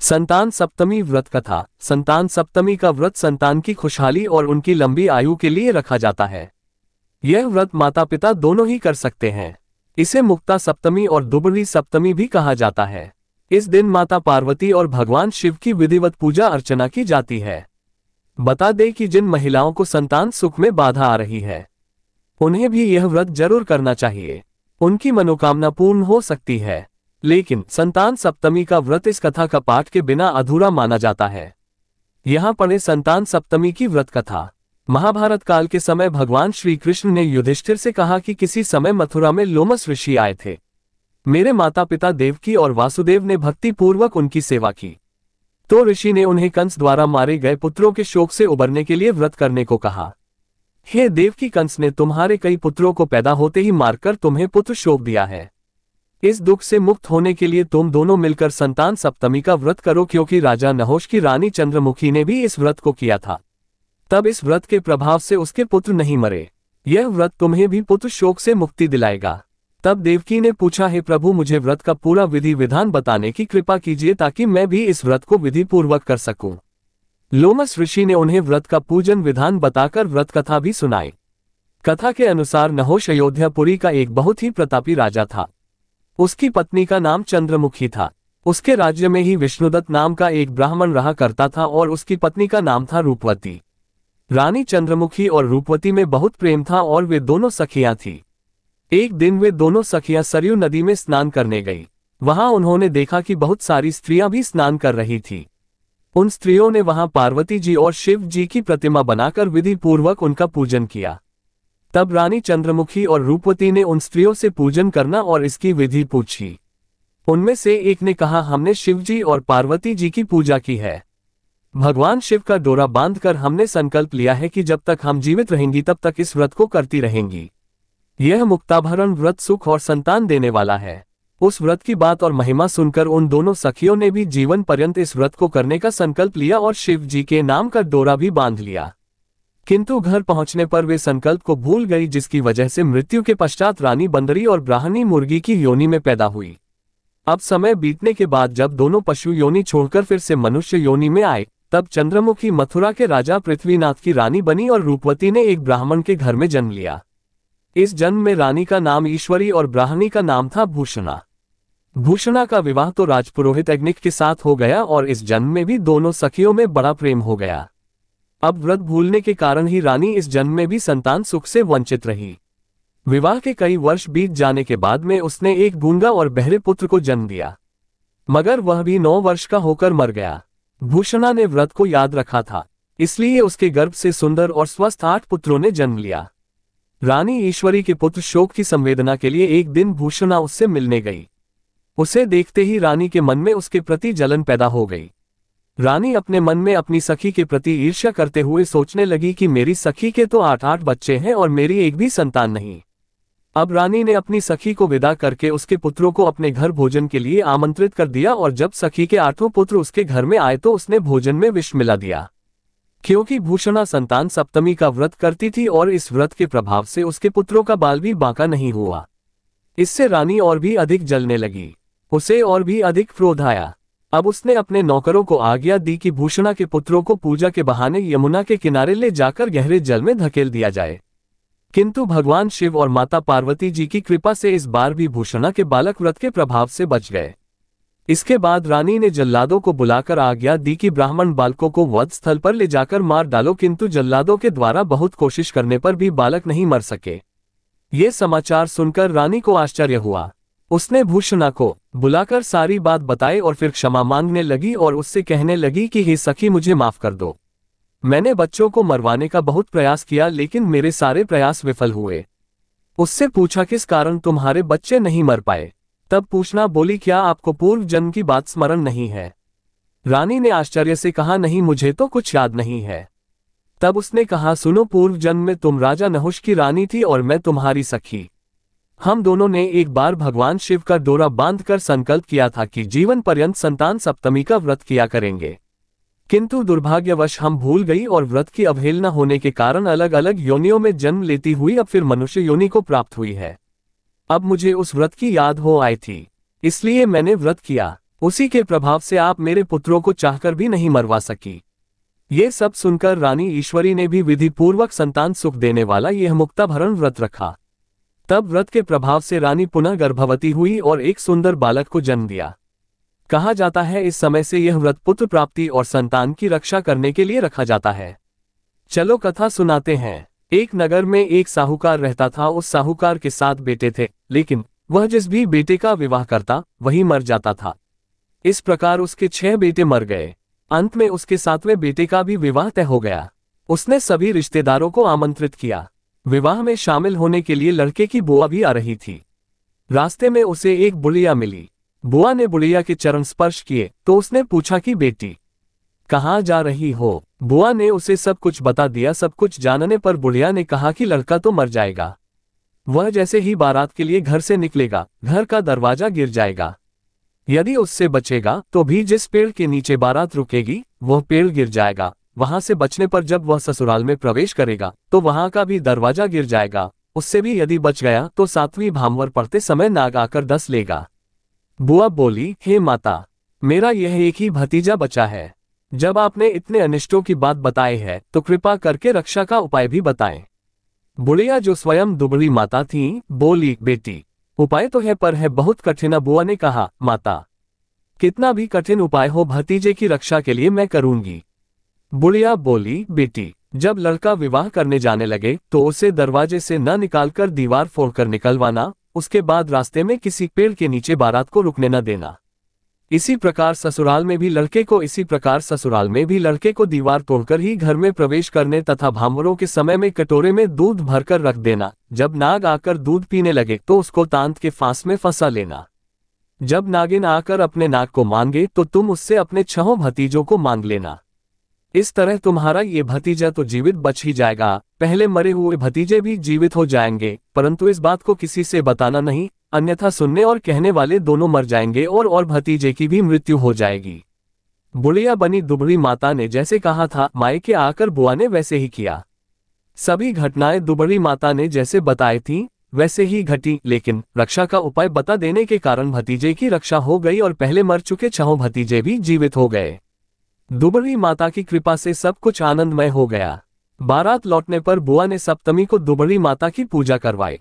संतान सप्तमी व्रत कथा। संतान सप्तमी का व्रत संतान की खुशहाली और उनकी लंबी आयु के लिए रखा जाता है। यह व्रत माता पिता दोनों ही कर सकते हैं। इसे मुक्ता सप्तमी और दुबरी सप्तमी भी कहा जाता है। इस दिन माता पार्वती और भगवान शिव की विधिवत पूजा अर्चना की जाती है। बता दें कि जिन महिलाओं को संतान सुख में बाधा आ रही है, उन्हें भी यह व्रत जरूर करना चाहिए। उनकी मनोकामना पूर्ण हो सकती है। लेकिन संतान सप्तमी का व्रत इस कथा का पाठ के बिना अधूरा माना जाता है। यहाँ पढ़े संतान सप्तमी की व्रत कथा। महाभारत काल के समय भगवान श्री कृष्ण ने युधिष्ठिर से कहा कि किसी समय मथुरा में लोमस ऋषि आए थे। मेरे माता पिता देवकी और वासुदेव ने भक्ति पूर्वक उनकी सेवा की। तो ऋषि ने उन्हें कंस द्वारा मारे गए पुत्रों के शोक से उबरने के लिए व्रत करने को कहा। हे देवकी, कंस ने तुम्हारे कई पुत्रों को पैदा होते ही मारकर तुम्हें पुत्र शोक दिया है। इस दुख से मुक्त होने के लिए तुम दोनों मिलकर संतान सप्तमी का व्रत करो, क्योंकि राजा नहुष की रानी चंद्रमुखी ने भी इस व्रत को किया था। तब इस व्रत के प्रभाव से उसके पुत्र नहीं मरे। यह व्रत तुम्हें भी पुत्र शोक से मुक्ति दिलाएगा। तब देवकी ने पूछा, हे प्रभु, मुझे व्रत का पूरा विधि विधान बताने की कृपा कीजिए ताकि मैं भी इस व्रत को विधि पूर्वक कर सकूं। लोमस ऋषि ने उन्हें व्रत का पूजन विधान बताकर व्रत कथा भी सुनाई। कथा के अनुसार नहुष अयोध्यापुरी का एक बहुत ही प्रतापी राजा था। उसकी पत्नी का नाम चंद्रमुखी था। उसके राज्य में ही विष्णुदत्त नाम का एक ब्राह्मण रहा करता था और उसकी पत्नी का नाम था रूपवती। रानी चंद्रमुखी और रूपवती में बहुत प्रेम था और वे दोनों सखियां थीं। एक दिन वे दोनों सखियां सरयू नदी में स्नान करने गई। वहां उन्होंने देखा कि बहुत सारी स्त्रियां भी स्नान कर रही थीं। उन स्त्रियों ने वहां पार्वती जी और शिव जी की प्रतिमा बनाकर विधि पूर्वक उनका पूजन किया। तब रानी चंद्रमुखी और रूपवती ने उन स्त्रियों से पूजन करना और इसकी विधि पूछी। उनमें से एक ने कहा, हमने शिव जी और पार्वती जी की पूजा की है। भगवान शिव का डोरा बांधकर हमने संकल्प लिया है कि जब तक हम जीवित रहेंगी तब तक इस व्रत को करती रहेंगी। यह मुक्ताभरण व्रत सुख और संतान देने वाला है। उस व्रत की बात और महिमा सुनकर उन दोनों सखियों ने भी जीवन पर्यंत इस व्रत को करने का संकल्प लिया और शिव जी के नाम का डोरा भी बांध लिया। किंतु घर पहुंचने पर वे संकल्प को भूल गई, जिसकी वजह से मृत्यु के पश्चात रानी बंदरी और ब्राह्मणी मुर्गी की योनि में पैदा हुई। अब समय बीतने के बाद जब दोनों पशु योनि छोड़कर फिर से मनुष्य योनि में आए, तब चंद्रमुखी मथुरा के राजा पृथ्वीनाथ की रानी बनी और रूपवती ने एक ब्राह्मण के घर में जन्म लिया। इस जन्म में रानी का नाम ईश्वरी और ब्राह्मणी का नाम था भूषणा। भूषणा का विवाह तो राजपुरोहित अग्निक के साथ हो गया और इस जन्म में भी दोनों सखियों में बड़ा प्रेम हो गया। अब व्रत भूलने के कारण ही रानी इस जन्म में भी संतान सुख से वंचित रही। विवाह के कई वर्ष बीत जाने के बाद में उसने एक गूंगा और बहरे पुत्र को जन्म दिया, मगर वह भी 9 वर्ष का होकर मर गया। भूषणा ने व्रत को याद रखा था, इसलिए उसके गर्भ से सुंदर और स्वस्थ 8 पुत्रों ने जन्म लिया। रानी ईश्वरी के पुत्र शोक की संवेदना के लिए एक दिन भूषणा उससे मिलने गई। उसे देखते ही रानी के मन में उसके प्रति जलन पैदा हो गई। रानी अपने मन में अपनी सखी के प्रति ईर्ष्या करते हुए सोचने लगी कि मेरी सखी के तो 8 बच्चे हैं और मेरी एक भी संतान नहीं। अब रानी ने अपनी सखी को विदा करके उसके पुत्रों को अपने घर भोजन के लिए आमंत्रित कर दिया और जब सखी के 8 पुत्र उसके घर में आए तो उसने भोजन में विष मिला दिया। क्योंकि भूषणा संतान सप्तमी का व्रत करती थी और इस व्रत के प्रभाव से उसके पुत्रों का बाल भी बांका नहीं हुआ। इससे रानी और भी अधिक जलने लगी। उसे और भी अधिक क्रोध आया। अब उसने अपने नौकरों को आज्ञा दी कि भूषणा के पुत्रों को पूजा के बहाने यमुना के किनारे ले जाकर गहरे जल में धकेल दिया जाए। किंतु भगवान शिव और माता पार्वती जी की कृपा से इस बार भी भूषणा के बालक व्रत के प्रभाव से बच गए। इसके बाद रानी ने जल्लादों को बुलाकर आज्ञा दी कि ब्राह्मण बालकों को वध स्थल पर ले जाकर मार डालो, किंतु जल्लादों के द्वारा बहुत कोशिश करने पर भी बालक नहीं मर सके। ये समाचार सुनकर रानी को आश्चर्य हुआ। उसने भूषणा को बुलाकर सारी बात बताई और फिर क्षमा मांगने लगी और उससे कहने लगी कि हे सखी, मुझे माफ कर दो। मैंने बच्चों को मरवाने का बहुत प्रयास किया लेकिन मेरे सारे प्रयास विफल हुए। उससे पूछा, किस कारण तुम्हारे बच्चे नहीं मर पाए? तब पूछना बोली, क्या आपको पूर्व जन्म की बात स्मरण नहीं है? रानी ने आश्चर्य से कहा, नहीं, मुझे तो कुछ याद नहीं है। तब उसने कहा, सुनो, पूर्व जन्म में तुम राजा नहुष की रानी थी और मैं तुम्हारी सखी। हम दोनों ने एक बार भगवान शिव का डोरा बांधकर संकल्प किया था कि जीवन पर्यंत संतान सप्तमी का व्रत किया करेंगे। किंतु दुर्भाग्यवश हम भूल गई और व्रत की अवहेलना होने के कारण अलग अलग योनियों में जन्म लेती हुई अब फिर मनुष्य योनि को प्राप्त हुई है। अब मुझे उस व्रत की याद हो आई थी, इसलिए मैंने व्रत किया। उसी के प्रभाव से आप मेरे पुत्रों को चाहकर भी नहीं मरवा सकी। ये सब सुनकर रानी ईश्वरी ने भी विधि पूर्वक संतान सुख देने वाला यह मुक्ताभरण व्रत रखा। तब व्रत के प्रभाव से रानी पुनः गर्भवती हुई और एक सुंदर बालक को जन्म दिया। कहा जाता है इस समय से यह व्रत पुत्र प्राप्ति और संतान की रक्षा करने के लिए रखा जाता है। चलो कथा सुनाते हैं। एक नगर में एक साहूकार रहता था। उस साहूकार के 7 बेटे थे, लेकिन वह जिस भी बेटे का विवाह करता वही मर जाता था। इस प्रकार उसके 6 बेटे मर गए। अंत में उसके 7वें बेटे का भी विवाह तय हो गया। उसने सभी रिश्तेदारों को आमंत्रित किया। विवाह में शामिल होने के लिए लड़के की बुआ भी आ रही थी। रास्ते में उसे एक बुढ़िया मिली। बुआ ने बुढ़िया के चरण स्पर्श किए तो उसने पूछा कि बेटी कहाँ जा रही हो। बुआ ने उसे सब कुछ बता दिया। सब कुछ जानने पर बुढ़िया ने कहा कि लड़का तो मर जाएगा। वह जैसे ही बारात के लिए घर से निकलेगा, घर का दरवाजा गिर जाएगा। यदि उससे बचेगा तो भी जिस पेड़ के नीचे बारात रुकेगी वह पेड़ गिर जाएगा। वहां से बचने पर जब वह ससुराल में प्रवेश करेगा तो वहां का भी दरवाजा गिर जाएगा। उससे भी यदि बच गया तो 7वीं भामवर पढ़ते समय नाग आकर डस लेगा। बुआ बोली, हे माता, मेरा यह एक ही भतीजा बचा है। जब आपने इतने अनिष्टों की बात बताई है तो कृपा करके रक्षा का उपाय भी बताएं। बुढ़िया जो स्वयं दुबड़ी माता थी बोली, बेटी उपाय तो है पर है बहुत कठिन। बुआ ने कहा, माता कितना भी कठिन उपाय हो भतीजे की रक्षा के लिए मैं करूंगी। बुढ़िया बोली, बेटी जब लड़का विवाह करने जाने लगे तो उसे दरवाजे से न निकालकर दीवार फोड़कर निकलवाना। उसके बाद रास्ते में किसी पेड़ के नीचे बारात को रुकने न देना। इसी प्रकार ससुराल में भी लड़के को दीवार तोड़कर ही घर में प्रवेश करने तथा भामवरों के समय में कटोरे में दूध भरकर रख देना। जब नाग आकर दूध पीने लगे तो उसको तांत के फांस में फंसा लेना। जब नागिन आकर अपने नाग को मांगे तो तुम उससे अपने 6 भतीजों को मांग लेना। इस तरह तुम्हारा ये भतीजा तो जीवित बच ही जाएगा, पहले मरे हुए भतीजे भी जीवित हो जाएंगे, परंतु इस बात को किसी से बताना नहीं, अन्यथा सुनने और कहने वाले दोनों मर जाएंगे और भतीजे की भी मृत्यु हो जाएगी। बुढ़िया बनी दुबड़ी माता ने जैसे कहा था मायके आकर बुआ ने वैसे ही किया। सभी घटनाएं दुबड़ी माता ने जैसे बताई थी वैसे ही घटी, लेकिन रक्षा का उपाय बता देने के कारण भतीजे की रक्षा हो गई और पहले मर चुके 6 भतीजे भी जीवित हो गए। दुबड़ी माता की कृपा से सब कुछ आनंदमय हो गया। बारात लौटने पर बुआ ने सप्तमी को दुबड़ी माता की पूजा करवाई।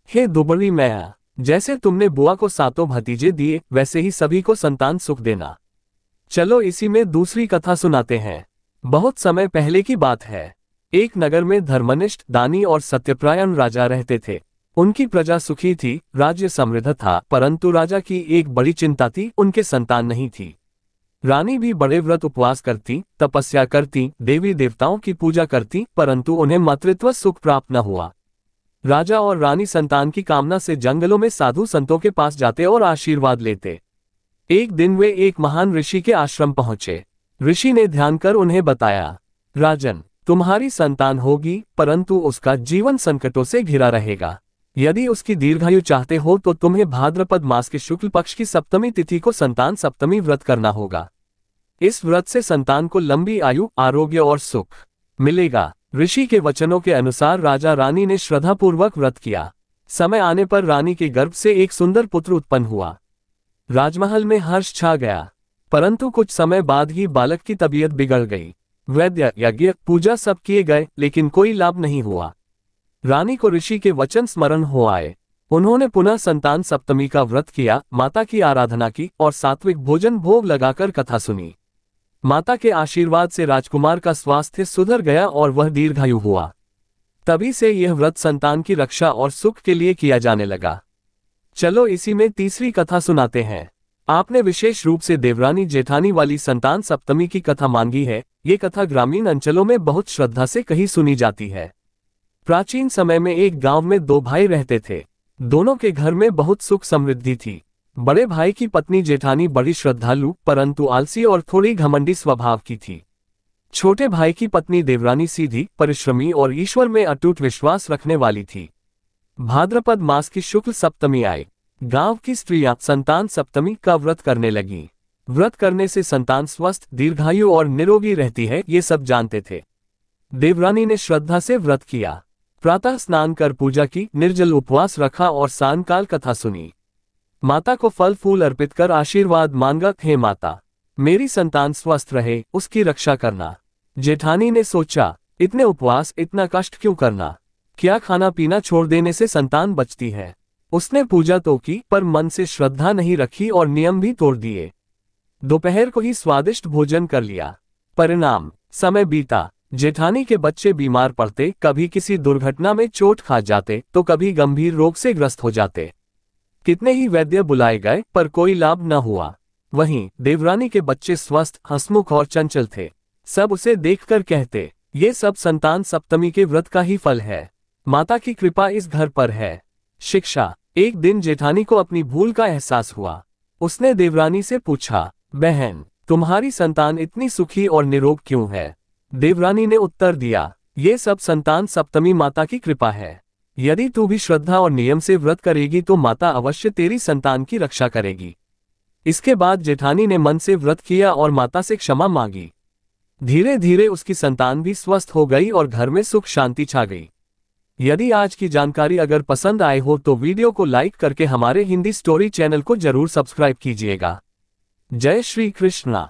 हे दुबड़ी मैया, जैसे तुमने बुआ को 7 भतीजे दिए वैसे ही सभी को संतान सुख देना। चलो इसी में दूसरी कथा सुनाते हैं। बहुत समय पहले की बात है। एक नगर में धर्मनिष्ठ, दानी और सत्यपरायण राजा रहते थे। उनकी प्रजा सुखी थी, राज्य समृद्ध था, परंतु राजा की एक बड़ी चिंता थी, उनके संतान नहीं थी। रानी भी बड़े व्रत उपवास करती, तपस्या करती, देवी देवताओं की पूजा करती, परंतु उन्हें मातृत्व सुख प्राप्त न हुआ। राजा और रानी संतान की कामना से जंगलों में साधु संतों के पास जाते और आशीर्वाद लेते। एक दिन वे एक महान ऋषि के आश्रम पहुंचे। ऋषि ने ध्यान कर उन्हें बताया, राजन, तुम्हारी संतान होगी, परंतु उसका जीवन संकटों से घिरा रहेगा। यदि उसकी दीर्घायु चाहते हो तो तुम्हें भाद्रपद मास के शुक्ल पक्ष की सप्तमी तिथि को संतान सप्तमी व्रत करना होगा। इस व्रत से संतान को लंबी आयु, आरोग्य और सुख मिलेगा। ऋषि के वचनों के अनुसार राजा रानी ने श्रद्धापूर्वक व्रत किया। समय आने पर रानी के गर्भ से एक सुंदर पुत्र उत्पन्न हुआ। राजमहल में हर्ष छा गया, परंतु कुछ समय बाद ही बालक की तबीयत बिगड़ गई। वैद्य, यज्ञ, पूजा सब किए गए, लेकिन कोई लाभ नहीं हुआ। रानी को ऋषि के वचन स्मरण हो आए। उन्होंने पुनः संतान सप्तमी का व्रत किया, माता की आराधना की और सात्विक भोजन भोग लगाकर कथा सुनी। माता के आशीर्वाद से राजकुमार का स्वास्थ्य सुधर गया और वह दीर्घायु हुआ। तभी से यह व्रत संतान की रक्षा और सुख के लिए किया जाने लगा। चलो इसी में तीसरी कथा सुनाते हैं। आपने विशेष रूप से देवरानी जेठानी वाली संतान सप्तमी की कथा मांगी है। ये कथा ग्रामीण अंचलों में बहुत श्रद्धा से कहीं सुनी जाती है। प्राचीन समय में एक गांव में 2 भाई रहते थे। दोनों के घर में बहुत सुख समृद्धि थी। बड़े भाई की पत्नी जेठानी बड़ी श्रद्धालु परंतु आलसी और थोड़ी घमंडी स्वभाव की थी। छोटे भाई की पत्नी देवरानी सीधी, परिश्रमी और ईश्वर में अटूट विश्वास रखने वाली थी। भाद्रपद मास की शुक्ल सप्तमी आई। गांव की स्त्रियां संतान सप्तमी का व्रत करने लगीं। व्रत करने से संतान स्वस्थ, दीर्घायु और निरोगी रहती है, ये सब जानते थे। देवरानी ने श्रद्धा से व्रत किया। प्रातः स्नान कर पूजा की, निर्जल उपवास रखा और सायंकाल कथा सुनी। माता को फल फूल अर्पित कर आशीर्वाद मांगा, हे माता, मेरी संतान स्वस्थ रहे, उसकी रक्षा करना। जेठानी ने सोचा, इतने उपवास, इतना कष्ट क्यों करना? क्या खाना पीना छोड़ देने से संतान बचती है? उसने पूजा तो की, पर मन से श्रद्धा नहीं रखी और नियम भी तोड़ दिए। दोपहर को ही स्वादिष्ट भोजन कर लिया। परिणाम, समय बीता, जेठानी के बच्चे बीमार पड़ते, कभी किसी दुर्घटना में चोट खा जाते तो कभी गंभीर रोग से ग्रस्त हो जाते। कितने ही वैद्य बुलाए गए, पर कोई लाभ न हुआ। वहीं देवरानी के बच्चे स्वस्थ, हंसमुख और चंचल थे। सब उसे देखकर कहते, ये सब संतान सप्तमी के व्रत का ही फल है। माता की कृपा इस घर पर है। शिक्षा। एक दिन जेठानी को अपनी भूल का एहसास हुआ। उसने देवरानी से पूछा, बहन, तुम्हारी संतान इतनी सुखी और निरोग क्यों है? देवरानी ने उत्तर दिया, ये सब संतान सप्तमी माता की कृपा है। यदि तू भी श्रद्धा और नियम से व्रत करेगी तो माता अवश्य तेरी संतान की रक्षा करेगी। इसके बाद जेठानी ने मन से व्रत किया और माता से क्षमा मांगी। धीरे धीरे उसकी संतान भी स्वस्थ हो गई और घर में सुख शांति छा गई। यदि आज की जानकारी अगर पसंद आए हो तो वीडियो को लाइक करके हमारे हिंदी स्टोरी चैनल को जरूर सब्सक्राइब कीजिएगा। जय श्री कृष्णा।